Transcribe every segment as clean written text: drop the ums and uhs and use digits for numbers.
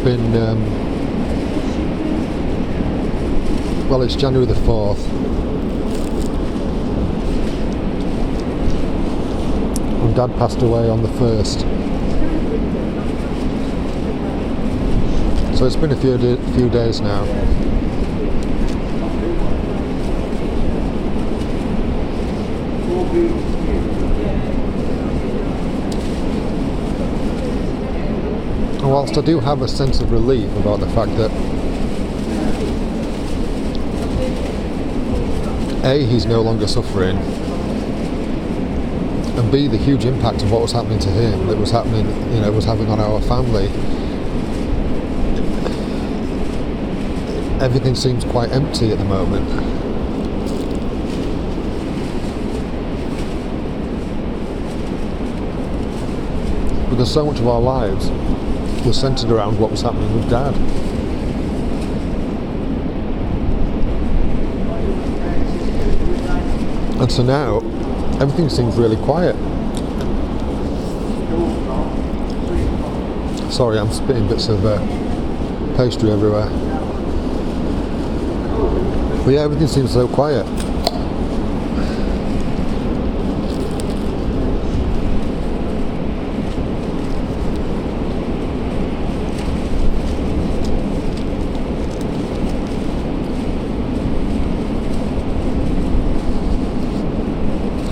been, well, it's January the 4th. And Dad passed away on the 1st. So it's been a few days now. And whilst I do have a sense of relief about the fact that A, he's no longer suffering, and B, the huge impact of what was happening to him, that was happening, was having on our family, everything seems quite empty at the moment. Because so much of our lives was centred around what was happening with Dad. And so now, everything seems really quiet. Sorry, I'm spitting bits of pastry everywhere. But yeah, everything seems so quiet.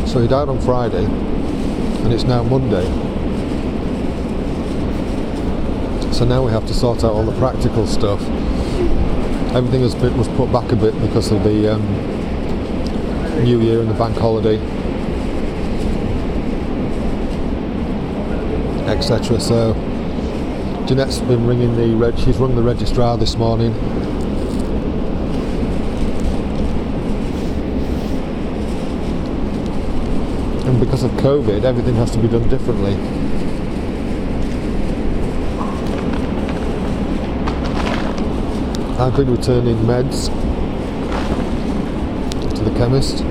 So he died on Friday, and it's now Monday. So now we have to sort out all the practical stuff. Everything was put back a bit because of the New Year and the bank holiday, etc. So Jeanette's been ringing she's rung the registrar this morning. And because of COVID, everything has to be done differently. I've been returning meds to the chemist,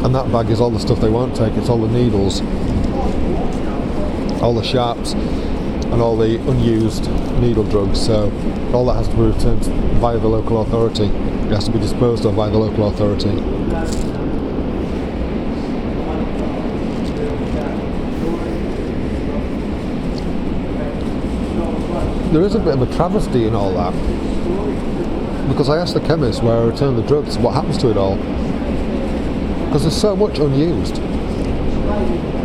and that bag is all the stuff they won't take. It's all the needles, all the sharps, and all the unused needle drugs. So all that has to be returned via the local authority. It has to be disposed of by the local authority. There is a bit of a travesty in all that, because I asked the chemist where I returned the drugs, what happens to it all? Because there's so much unused,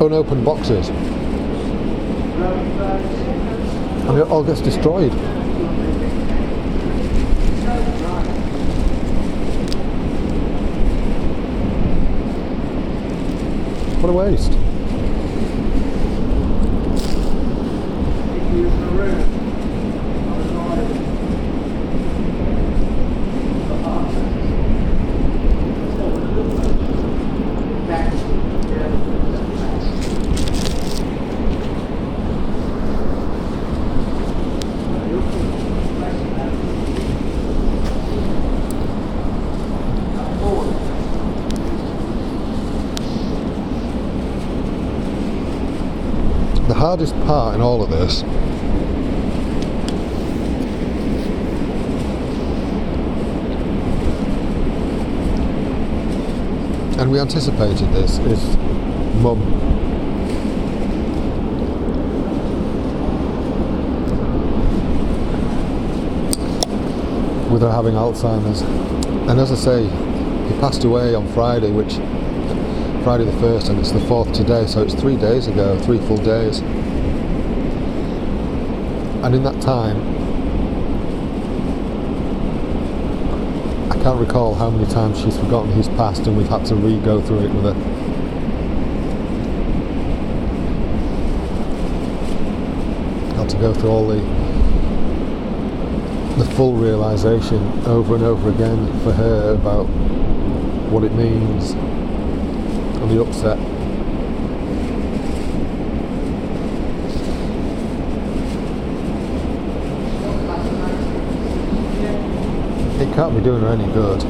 unopened boxes, and it all gets destroyed. What a waste. The hardest part in all of this and we anticipated this, is Mum. With her having Alzheimer's. And as I say, he passed away on Friday the 1st, and it's the 4th today, so it's 3 days ago, 3 full days. And in that time, I can't recall how many times she's forgotten he's passed, and we've had to re-go through it with her. Had to go through all the full realisation over and over again for her about what it means, and the upset. It can't be doing her any good.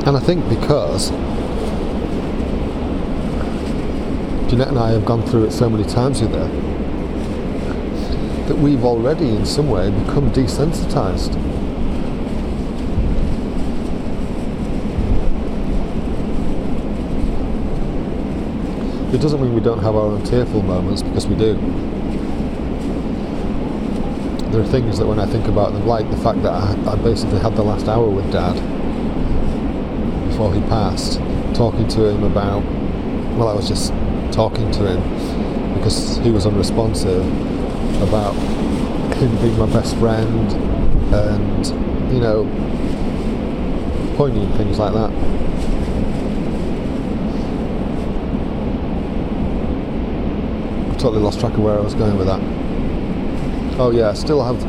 And I think because Jeanette and I have gone through it so many times with her, that we've already in some way become desensitized. It doesn't mean we don't have our own tearful moments, because we do. There are things that when I think about them, like the fact that I basically had the last hour with Dad before he passed, talking to him about, well, I was just talking to him because he was unresponsive, about him being my best friend, and, you know, poignant things like that. I've totally lost track of where I was going with that. Oh yeah, I still have,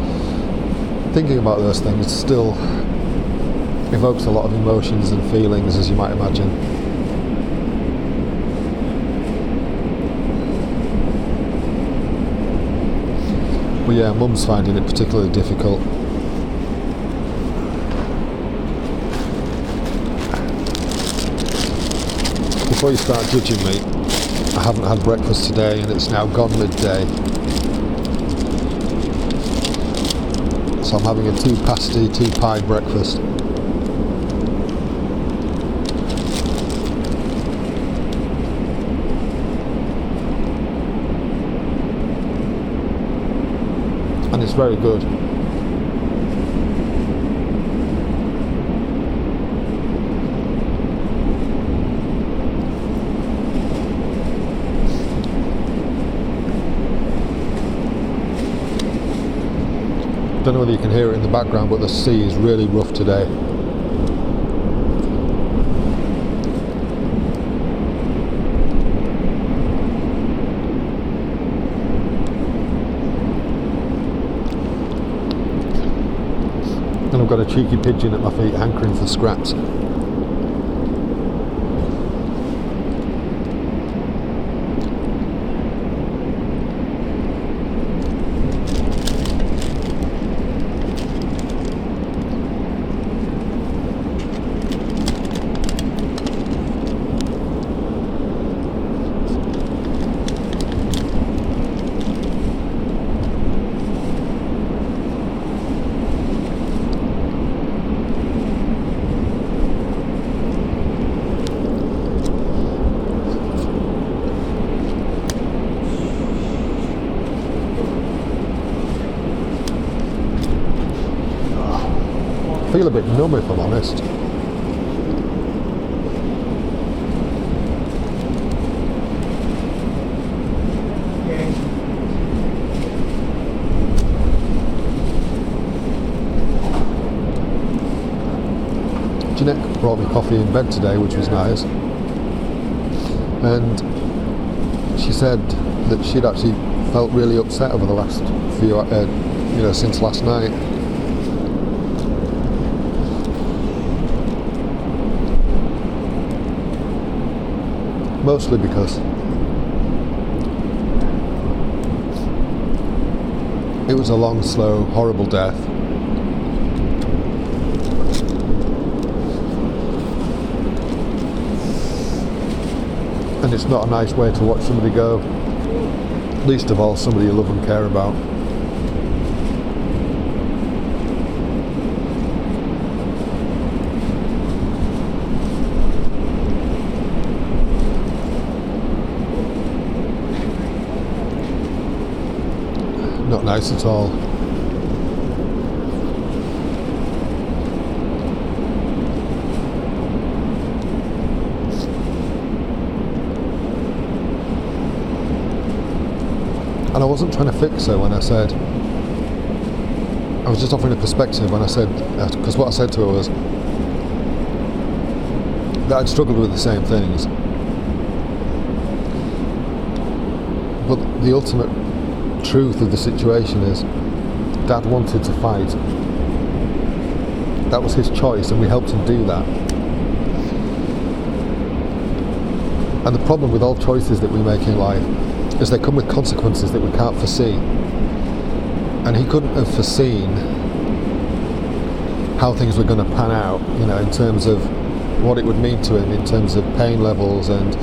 thinking about those things still evokes a lot of emotions and feelings, as you might imagine. But yeah, Mum's finding it particularly difficult. Before you start judging me, I haven't had breakfast today and it's now gone midday. So I'm having a 2 pasty, 2 pie breakfast. And it's very good. Don't know whether you can hear it in the background, but the sea is really rough today. And I've got a cheeky pigeon at my feet hankering for scraps. I feel a bit numb, if I'm honest. Jeanette brought me coffee in bed today, which was nice. And she said that she'd actually felt really upset over the last few, since last night. Mostly because it was a long, slow, horrible death. And it's not a nice way to watch somebody go. Least of all, somebody you love and care about. Not nice at all. And I wasn't trying to fix her when I said, I was just offering a perspective when I said, because what I said to her was that I'd struggled with the same things. But the ultimate truth of the situation is Dad wanted to fight. That was his choice and we helped him do that. And the problem with all choices that we make in life is they come with consequences that we can't foresee. And he couldn't have foreseen how things were going to pan out, in terms of what it would mean to him in terms of pain levels and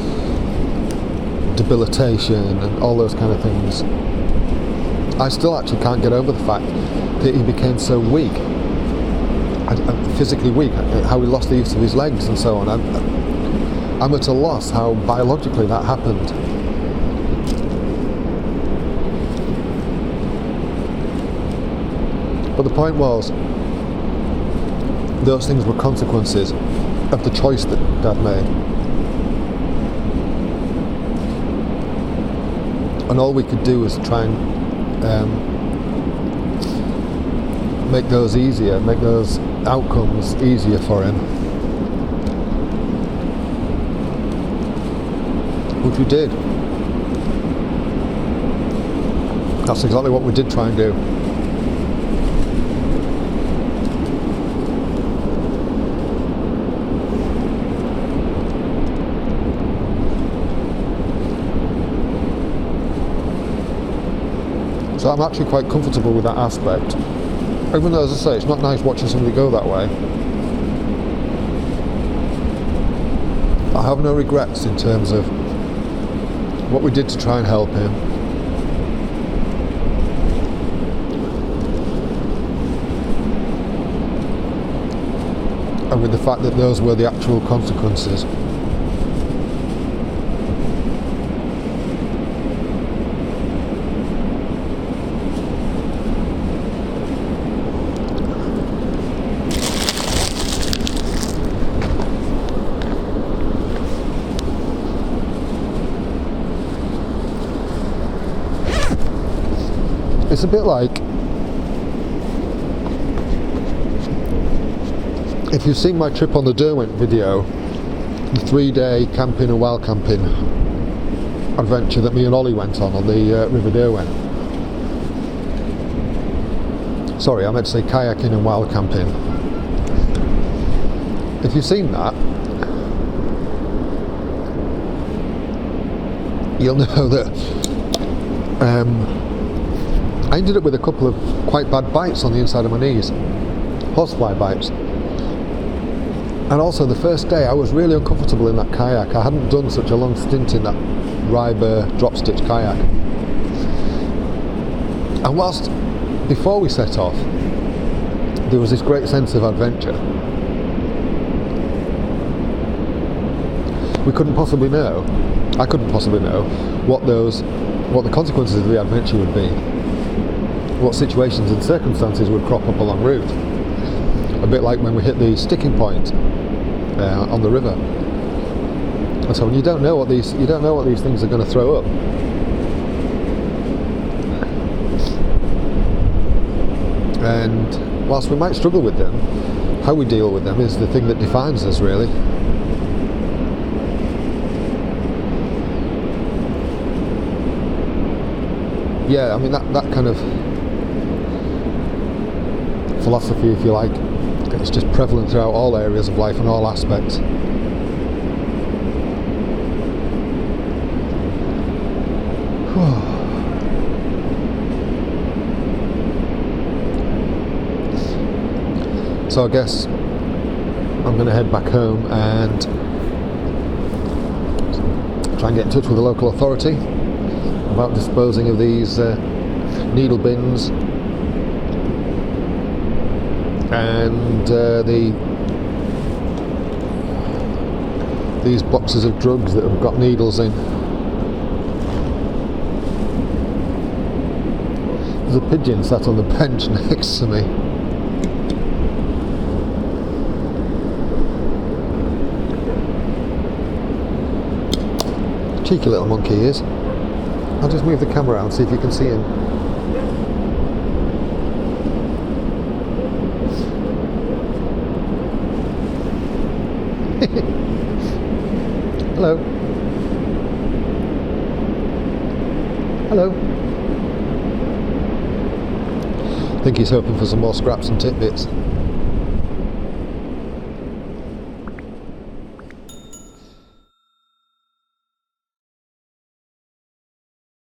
debilitation and all those kind of things. I still actually can't get over the fact that he became so weak, physically weak, how he lost the use of his legs and so on. I'm at a loss how biologically that happened. But the point was, those things were consequences of the choice that Dad made. And all we could do was try and make those easier, make those outcomes easier for him. Which we did. That's exactly what we did try and do. So I'm actually quite comfortable with that aspect. Even though, as I say, it's not nice watching somebody go that way. I have no regrets in terms of what we did to try and help him. And with the fact that those were the actual consequences. It's a bit like, if you've seen my trip on the Derwent video, the 3-day camping and wild camping adventure that me and Ollie went on the River Derwent. Sorry, I meant to say kayaking and wild camping. If you've seen that, you'll know that I ended up with a couple of quite bad bites on the inside of my knees, horsefly bites. And also the first day I was really uncomfortable in that kayak. I hadn't done such a long stint in that Ryber drop stitch kayak. And whilst before we set off there was this great sense of adventure, I couldn't possibly know what the consequences of the adventure would be. What situations and circumstances would crop up along route. A bit like when we hit the sticking point on the river. And so when you don't know what these things are going to throw up. And whilst we might struggle with them, how we deal with them is the thing that defines us, really. Yeah, I mean that kind of philosophy, if you like, it's just prevalent throughout all areas of life and all aspects. So I guess I'm going to head back home and try and get in touch with the local authority about disposing of these needle bins and these boxes of drugs that have got needles in. There's a pigeon sat on the bench next to me. Cheeky little monkey he is. I'll just move the camera around, see if you can see him. Hello. Hello. I think he's hoping for some more scraps and tidbits.